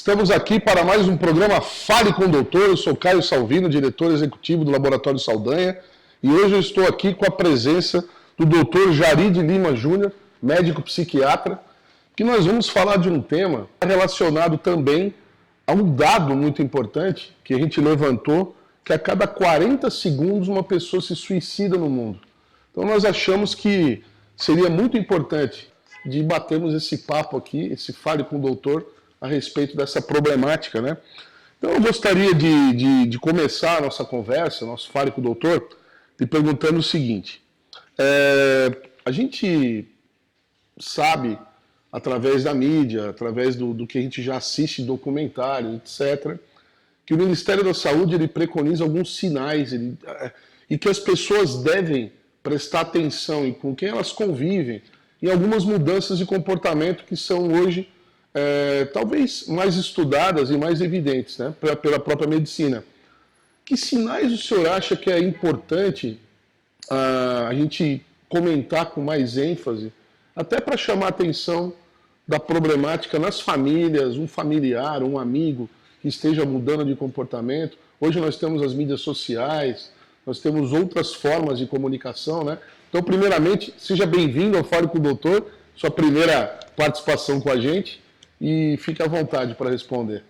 Estamos aqui para mais um programa Fale com o Doutor. Eu sou Caio Salvino, diretor executivo do Laboratório Saldanha, e hoje eu estou aqui com a presença do Dr. Jaride Lima Júnior, médico psiquiatra, que nós vamos falar de um tema relacionado também a um dado muito importante que a gente levantou, que a cada 40 segundos uma pessoa se suicida no mundo. Então nós achamos que seria muito importante de batermos esse papo aqui, esse Fale com o Doutor, a respeito dessa problemática, né? Então eu gostaria de começar a nossa conversa, nosso Fale com o Doutor, lhe perguntando o seguinte. A gente sabe, através da mídia, através do que a gente já assiste, documentário, etc., que o Ministério da Saúde ele preconiza alguns sinais e que as pessoas devem prestar atenção em com quem elas convivem, em algumas mudanças de comportamento que são hoje talvez mais estudadas e mais evidentes, né, pela própria medicina. Que sinais o senhor acha que é importante a gente comentar com mais ênfase, até para chamar a atenção da problemática nas famílias, um familiar, um amigo que esteja mudando de comportamento? Hoje nós temos as mídias sociais, nós temos outras formas de comunicação, né? Então, primeiramente, seja bem-vindo ao Fale com o Doutor, sua primeira participação com a gente, e fique à vontade para responder.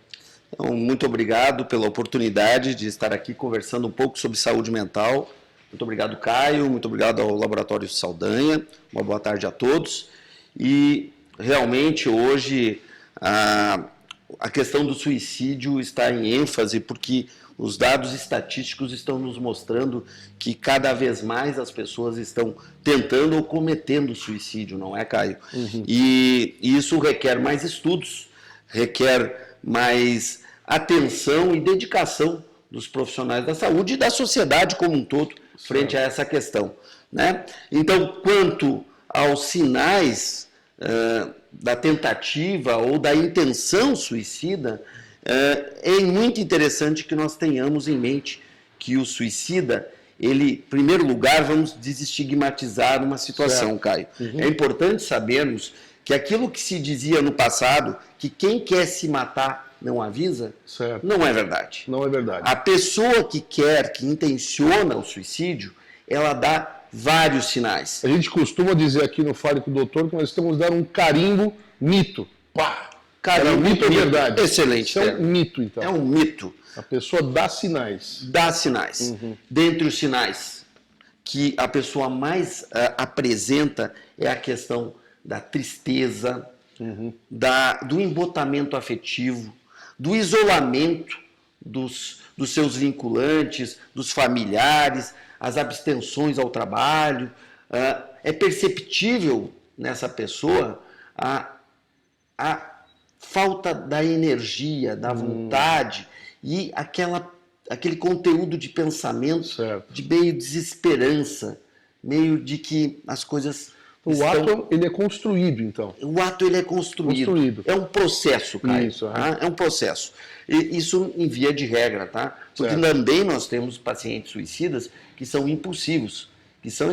Então, muito obrigado pela oportunidade de estar aqui conversando um pouco sobre saúde mental. Muito obrigado, Caio, muito obrigado ao Laboratório Saldanha, uma boa tarde a todos. E realmente hoje a questão do suicídio está em ênfase porque os dados estatísticos estão nos mostrando que cada vez mais as pessoas estão tentando ou cometendo suicídio, não é, Caio? Uhum. E isso requer mais estudos, requer mais atenção e dedicação dos profissionais da saúde e da sociedade como um todo frente a essa questão, né? Então, quanto aos sinais da tentativa ou da intenção suicida, é muito interessante que nós tenhamos em mente que o suicida, ele, em primeiro lugar, vamos desestigmatizar uma situação, certo. Caio. Uhum. É importante sabermos que aquilo que se dizia no passado, que quem quer se matar não avisa, certo. Não é verdade. Não é verdade. A pessoa que quer, que intenciona o suicídio, ela dá vários sinais. A gente costuma dizer aqui no Fale com o Doutor que nós estamos dando um carimbo mito. Pá! Carimbo, mito é verdade. Excelente. Isso é um mito, então. É um mito. A pessoa dá sinais. Dá sinais. Uhum. Dentre os sinais que a pessoa mais apresenta é a questão da tristeza, uhum. Do embotamento afetivo, do isolamento dos seus vinculantes, dos familiares, as abstenções ao trabalho. É perceptível nessa pessoa a falta da energia, da vontade e aquele conteúdo de pensamento, certo. De meio desesperança, meio de que as coisas ato ele é construído, então. O ato ele é construído. É um processo, Caio. Isso, tá? É um processo. E isso em via de regra, tá? Porque certo. Também nós temos pacientes suicidas que são impulsivos, que são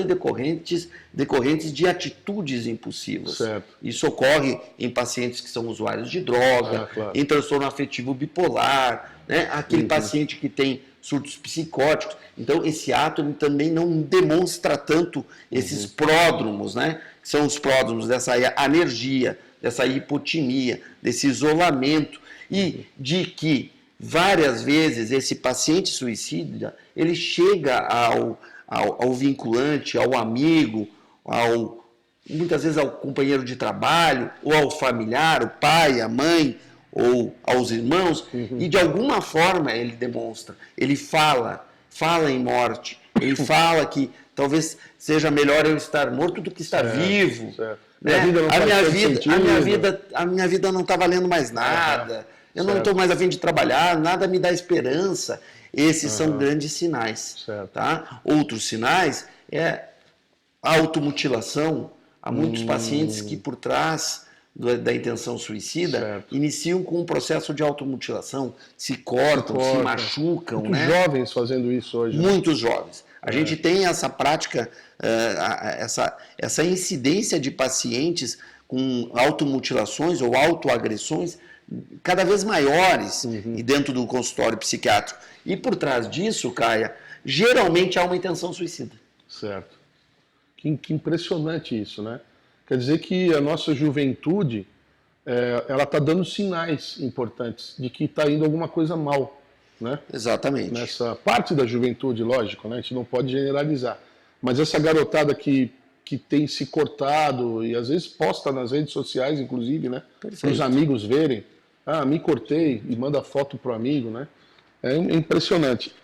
decorrentes de atitudes impulsivas. Certo. Isso ocorre em pacientes que são usuários de droga, claro. Em transtorno afetivo bipolar, né? Aquele paciente que tem surtos psicóticos. Então, esse ato ele também não demonstra tanto esses pródromos, né? Que são os pródromos dessa anergia, dessa hipotimia, desse isolamento, e de que várias vezes esse paciente suicida, ele chega ao vinculante, ao amigo, muitas vezes ao companheiro de trabalho, ou ao familiar, o pai, a mãe, ou aos irmãos, e de alguma forma ele demonstra, ele fala em morte, ele fala que talvez seja melhor eu estar morto do que estar vivo. Certo. Né? A minha vida não está valendo mais nada, eu não estou mais a fim de trabalhar, nada me dá esperança. Esses são grandes sinais. Tá? Outros sinais é a automutilação. Há muitos pacientes que por trás da intenção suicida iniciam com um processo de automutilação, se cortam, se machucam. Muitos jovens fazendo isso hoje. Muitos jovens. A gente tem essa prática, essa incidência de pacientes com automutilações ou autoagressões cada vez maiores e dentro do consultório psiquiátrico. E por trás disso, Caia, geralmente há uma intenção suicida. Certo. Que impressionante isso, né? Quer dizer que a nossa juventude, ela está dando sinais importantes de que está indo alguma coisa mal, né? Exatamente. Nessa parte da juventude, lógico, né? A gente não pode generalizar. Mas essa garotada que tem se cortado e às vezes posta nas redes sociais, inclusive, né? Para os amigos verem. Ah, me cortei e manda foto pro amigo, né? É impressionante.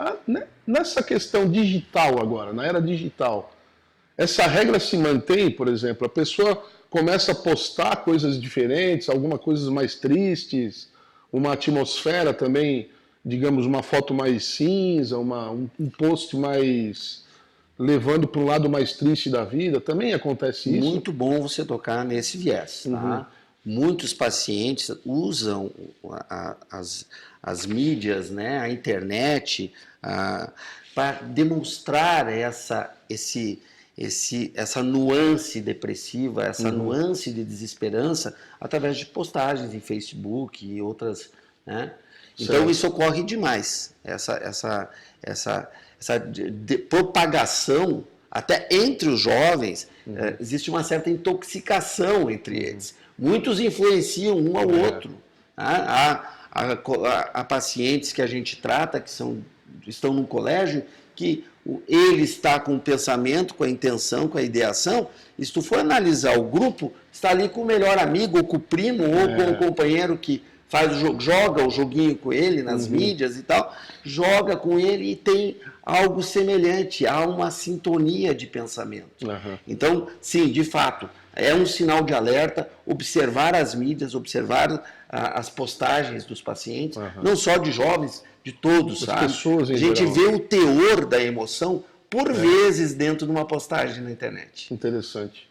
Nessa questão digital agora, na era digital, essa regra se mantém, por exemplo, a pessoa começa a postar coisas diferentes, algumas coisas mais tristes, uma atmosfera também, digamos, uma foto mais cinza, um post mais levando para um lado mais triste da vida, também acontece isso? Muito bom você tocar nesse viés, tá? Muitos pacientes usam as mídias, né, a internet, para demonstrar essa nuance depressiva, essa nuance de desesperança, através de postagens em Facebook e outras, né? Então isso ocorre demais, essa propagação, até entre os jovens, existe uma certa intoxicação entre eles. Muitos influenciam um ao outro. Há pacientes que a gente trata, que estão no colégio, que ele está com o pensamento, com a intenção, com a ideação, e se tu for analisar o grupo, está ali com o melhor amigo, ou com o primo, ou com o companheiro que joga o joguinho com ele nas mídias e tal, joga com ele e tem algo semelhante, há uma sintonia de pensamento. Então, sim, de fato, é um sinal de alerta observar as mídias, observar as postagens dos pacientes, não só de jovens, de todos, sabe? Pessoas em a gente geral. vê o teor da emoção, por vezes, dentro de uma postagem na internet. Interessante.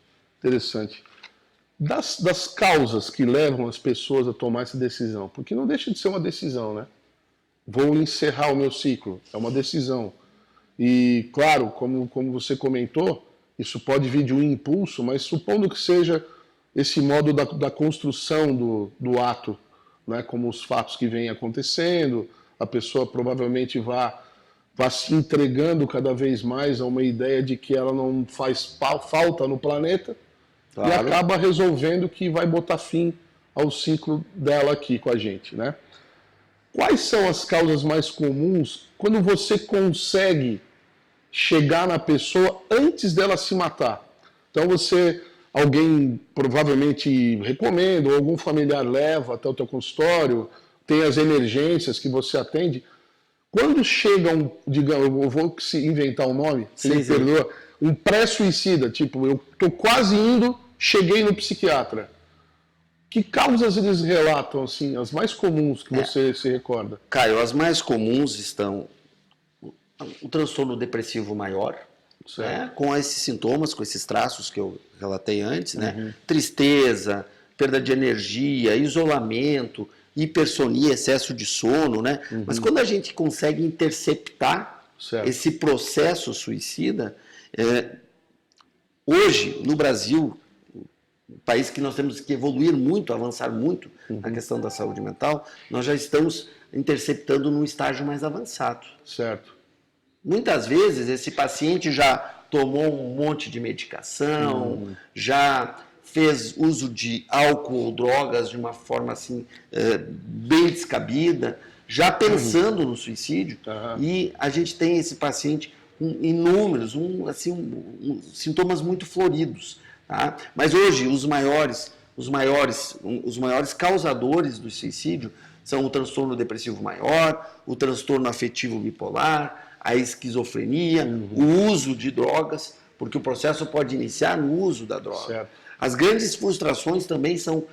Das causas que levam as pessoas a tomar essa decisão, porque não deixa de ser uma decisão, né? Vou encerrar o meu ciclo, é uma decisão. E, claro, como você comentou, isso pode vir de um impulso, mas supondo que seja esse modo da construção do ato, né? Como os fatos que vêm acontecendo, a pessoa provavelmente vá se entregando cada vez mais a uma ideia de que ela não faz falta no planeta, claro. E acaba resolvendo que vai botar fim ao ciclo dela aqui com a gente, né? Quais são as causas mais comuns quando você consegue chegar na pessoa antes dela se matar? Então alguém provavelmente recomenda, ou algum familiar leva até o teu consultório, tem as emergências que você atende. Quando chega digamos, eu vou inventar um nome, você me perdoa, um pré-suicida, tipo, eu tô quase indo, cheguei no psiquiatra. Que causas eles relatam, assim, as mais comuns que você se recorda? Caio, as mais comuns estão o transtorno depressivo maior, né, com esses sintomas, com esses traços que eu relatei antes, né? Tristeza, perda de energia, isolamento, hipersonia, excesso de sono, né? Mas quando a gente consegue interceptar esse processo suicida, hoje, no Brasil, um país que nós temos que evoluir muito, avançar muito na questão da saúde mental, nós já estamos interceptando num estágio mais avançado. Certo. Muitas vezes esse paciente já tomou um monte de medicação, já fez uso de álcool ou drogas de uma forma assim bem descabida, já pensando no suicídio, e a gente tem esse paciente com inúmeros, sintomas muito floridos. Tá? Mas hoje os maiores causadores do suicídio são o transtorno depressivo maior, o transtorno afetivo bipolar, a esquizofrenia, o uso de drogas, porque o processo pode iniciar no uso da droga. Certo. As grandes frustrações também são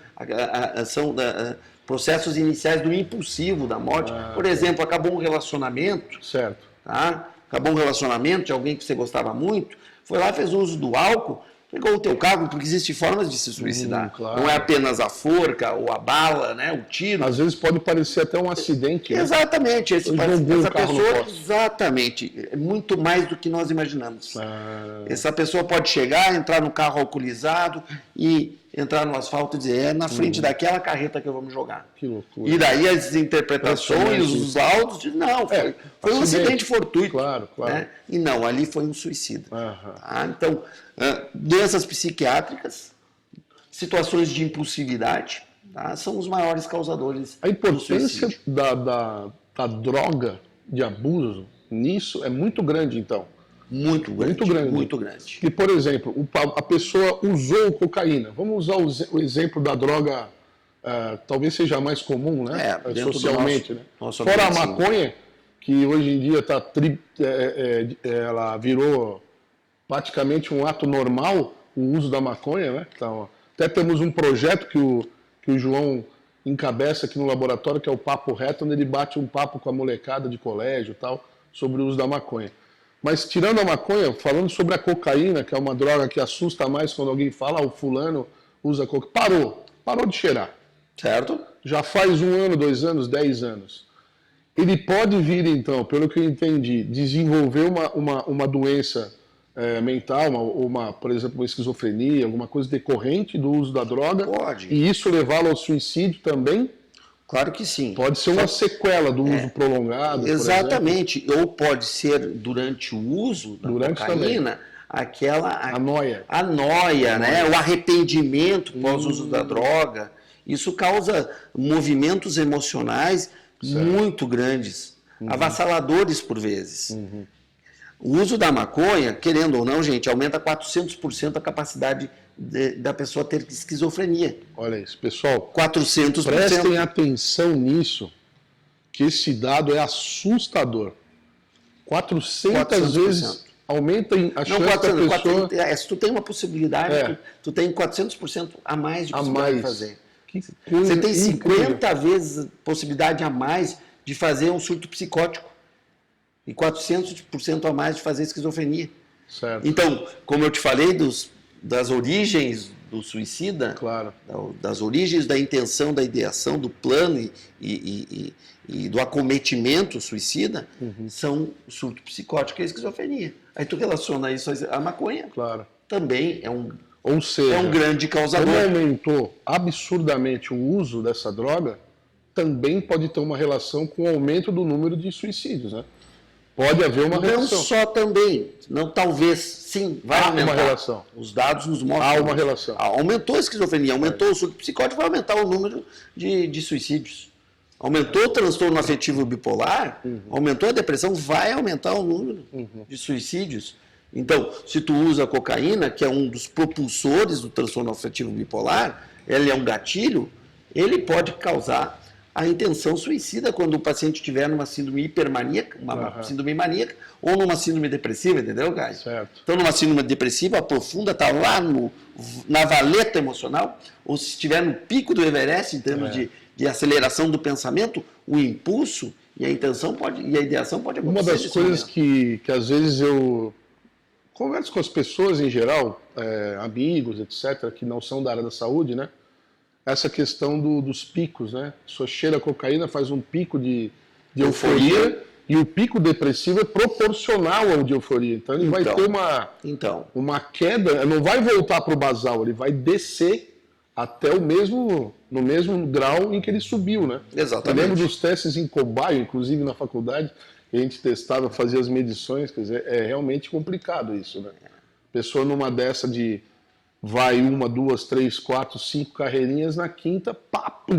processos iniciais do impulsivo da morte. Por exemplo, acabou um relacionamento, certo. Tá? Acabou um relacionamento de alguém que você gostava muito, foi lá, fez uso do álcool, pegou o teu carro, porque existem formas de se suicidar. Claro. Não é apenas a forca ou a bala, né, o tiro. Às vezes pode parecer até um acidente. Exatamente. Né? Essa pessoa, exatamente, é muito mais do que nós imaginamos. Essa pessoa pode chegar, entrar no carro alcoolizado e entrar no asfalto e dizer, é na frente daquela carreta que eu vou me jogar. Que loucura. E daí as interpretações, os laudos, dizem, não, foi um acidente fortuito. Claro, claro. Né? E não, ali foi um suicida. Aham. Tá? Então, doenças psiquiátricas, situações de impulsividade, tá? São os maiores causadores A do importância suicídio. da droga de abuso nisso é muito grande, então. Muito grande. Muito grande. Muito grande. Que, por exemplo, a pessoa usou cocaína. Vamos usar o exemplo da droga, talvez seja mais comum, né? Dentro do Socialmente, né? nosso Fora a ambiente, sim. maconha, que hoje em dia ela virou praticamente um ato normal, o uso da maconha, né? Então, até temos um projeto que o João encabeça aqui no laboratório, que é o Papo Reto, onde ele bate um papo com a molecada de colégio e tal, sobre o uso da maconha. Mas tirando a maconha, falando sobre a cocaína, que é uma droga que assusta mais quando alguém fala, o fulano usa cocaína. Parou de cheirar. Certo? Já faz 1 ano, 2 anos, 10 anos. Ele pode vir, então, pelo que eu entendi, desenvolver uma doença mental, por exemplo, uma esquizofrenia, alguma coisa decorrente do uso da droga. Pode. E isso levá-lo ao suicídio também? Claro que sim. Pode ser uma sequela do uso prolongado. Exatamente. Ou pode ser durante o uso da cocaína, a noia. A noia, né? O arrependimento pós-uso da droga. Isso causa movimentos emocionais muito grandes, avassaladores por vezes. O uso da maconha, querendo ou não, gente, aumenta 400% a capacidade da pessoa ter esquizofrenia. Olha isso, pessoal. 400%. Prestem atenção nisso, que esse dado é assustador. 400 vezes aumenta a chance da pessoa... Se tu tem uma possibilidade, tu tem 400% a mais de que você pode fazer. Você tem 50 vezes possibilidade a mais de fazer um surto psicótico. E 400% a mais de fazer esquizofrenia. Certo. Então, como eu te falei das origens do suicida, claro, das origens da intenção, da ideação, do plano e do acometimento suicida, são o surto psicótico e a esquizofrenia. Aí tu relaciona isso à maconha, claro, também é um, ou seja, é um grande causador. Como aumentou absurdamente o uso dessa droga, também pode ter uma relação com o aumento do número de suicídios, né? Pode haver uma relação. Não só também, não talvez, sim, vai aumentar. Uma relação. Os dados nos mostram. Há uma relação. Aumentou a esquizofrenia, aumentou o surto psicótico, vai aumentar o número de suicídios. Aumentou o transtorno afetivo bipolar, aumentou a depressão, vai aumentar o número de suicídios. Então, se tu usa a cocaína, que é um dos propulsores do transtorno afetivo bipolar, ele é um gatilho, ele pode causar a intenção suicida quando o paciente estiver numa síndrome hipermaníaca, uma síndrome maníaca, ou numa síndrome depressiva, entendeu, Caio? Certo. Então, numa síndrome depressiva profunda, está lá na valeta emocional, ou se estiver no pico do Everest, em termos de aceleração do pensamento, o impulso e a intenção e a ideação pode acontecer. Uma das coisas que às vezes eu converso com as pessoas em geral, amigos, etc., que não são da área da saúde, né? Essa questão dos picos, né? A pessoa cheira a cocaína, faz um pico de euforia, e o pico depressivo é proporcional ao de euforia. Então ele vai ter uma queda, não vai voltar para o basal, ele vai descer até no mesmo grau em que ele subiu, né? Exatamente. Eu lembro dos testes em cobaio, inclusive na faculdade, a gente testava, fazia as medições, quer dizer, é realmente complicado isso, né? A pessoa numa dessa vai 1, 2, 3, 4, 5 carreirinhas, na quinta,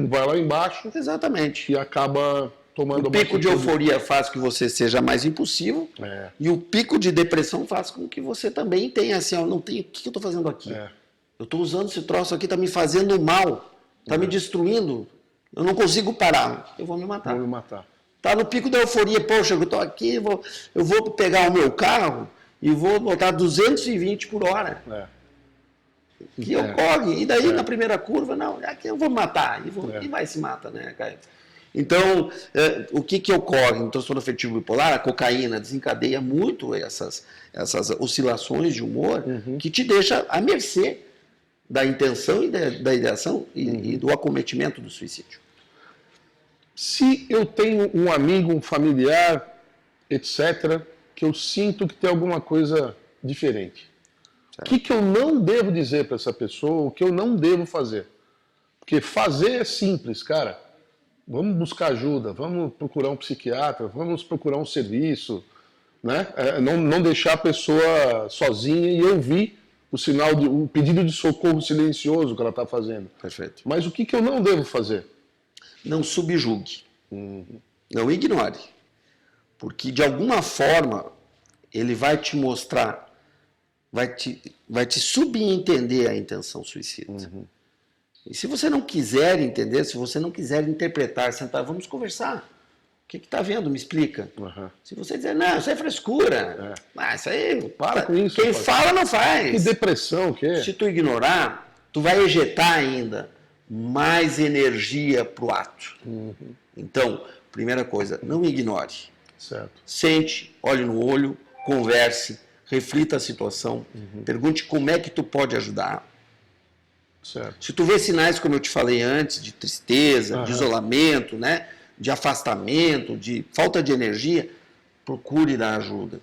vai lá embaixo. Exatamente. E acaba tomando... O pico de euforia faz com que você seja mais impulsivo, e o pico de depressão faz com que você também tenha assim, o que eu estou fazendo aqui? Eu estou usando esse troço aqui, está me fazendo mal, está me destruindo, eu não consigo parar, eu vou me matar. Vou me matar. Está no pico da euforia, poxa, eu estou aqui, eu vou pegar o meu carro e vou botar 220 por hora. Que ocorre, e daí na primeira curva, não, aqui eu vou matar, e vai se mata, né, Caio? Então, o que ocorre no transtorno afetivo bipolar? A cocaína desencadeia muito essas oscilações de humor que te deixa à mercê da intenção e da ideação e do acometimento do suicídio. Se eu tenho um amigo, um familiar, etc., que eu sinto que tem alguma coisa diferente, O que eu não devo dizer para essa pessoa, o que eu não devo fazer? Porque fazer é simples, cara. Vamos buscar ajuda, vamos procurar um psiquiatra, vamos procurar um serviço, né? Não deixar a pessoa sozinha e ouvir o pedido de socorro silencioso que ela está fazendo. Perfeito. Mas o que eu não devo fazer? Não subjugue. Não ignore. Porque, de alguma forma, ele vai te mostrar, vai te subentender a intenção suicida. E se você não quiser entender, se você não quiser interpretar, sentar, vamos conversar. O que está vendo? Me explica. Se você dizer, não, isso é frescura. Isso aí, para com isso. Quem fala não faz. Que depressão, o quê? Se tu ignorar, tu vai ejetar ainda mais energia para o ato. Então, primeira coisa, não ignore. Certo. Sente, olhe no olho, converse, reflita a situação, pergunte como é que tu pode ajudar. Certo. Se tu vê sinais, como eu te falei antes, de tristeza, de isolamento, né, de afastamento, de falta de energia, procure dar ajuda.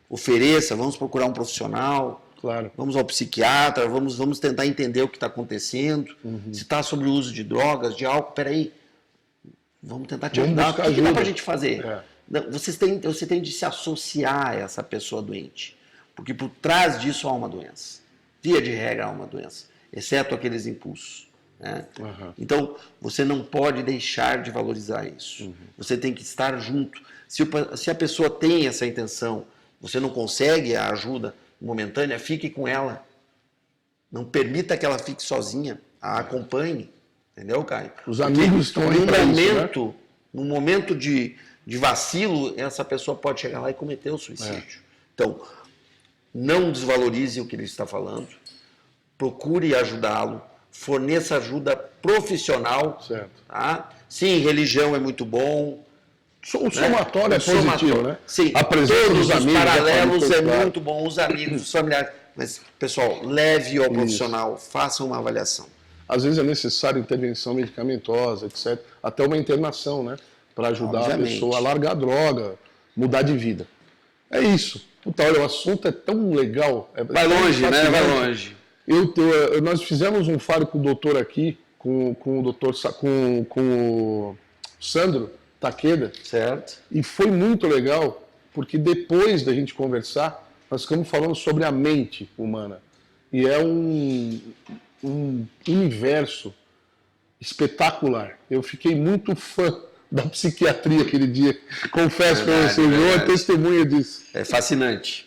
Ofereça, vamos procurar um profissional, claro. Vamos ao psiquiatra, vamos tentar entender o que está acontecendo. Se está sobre o uso de drogas, de álcool, peraí, vamos tentar te ajudar. O que dá para a gente fazer? Você tem de se associar a essa pessoa doente, porque por trás disso há uma doença. Via de regra há uma doença, exceto aqueles impulsos. Né? Então, você não pode deixar de valorizar isso. Você tem que estar junto. Se a pessoa tem essa intenção, você não consegue a ajuda momentânea, fique com ela. Não permita que ela fique sozinha. A acompanhe. Entendeu, Caio? Os amigos estão aí para isso, né? Num momento de vacilo, essa pessoa pode chegar lá e cometer o suicídio. Então, não desvalorize o que ele está falando. Procure ajudá-lo. Forneça ajuda profissional. Certo. Tá? Sim, religião é muito bom. O somatório é positivo, né? Sim, a presença todos dos amigos, os paralelos é claro. muito bom, os amigos, os familiares. Mas, pessoal, leve ao profissional, faça uma avaliação. Às vezes é necessário intervenção medicamentosa, etc. Até uma internação, né? Para ajudar a pessoa a largar a droga, mudar de vida. É isso. Puta, olha, o assunto é tão legal. Vai longe, né? Vai longe. Nós fizemos um faro com o doutor aqui, com o Sandro Takeda. Certo. E foi muito legal, porque depois da gente conversar, nós ficamos falando sobre a mente humana. E é um universo espetacular. Eu fiquei muito fã da psiquiatria aquele dia. Confesso para você, eu é testemunha disso. É fascinante.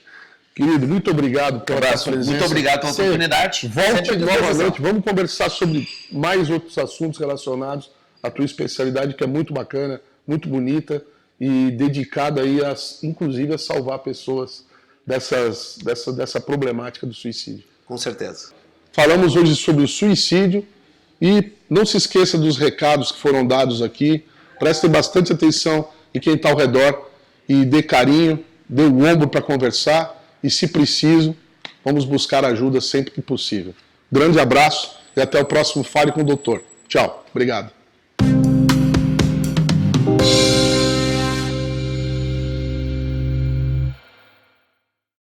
Querido, muito obrigado pela presença. Muito obrigado pela oportunidade. Volte novamente, vamos conversar sobre mais outros assuntos relacionados à tua especialidade, que é muito bacana, muito bonita e dedicada aí, inclusive, a salvar pessoas dessa problemática do suicídio. Com certeza. Falamos hoje sobre o suicídio e não se esqueça dos recados que foram dados aqui. Preste bastante atenção em quem está ao redor e dê carinho, dê o ombro para conversar e, se preciso, vamos buscar ajuda sempre que possível. Grande abraço e até o próximo Fale com o Doutor. Tchau. Obrigado.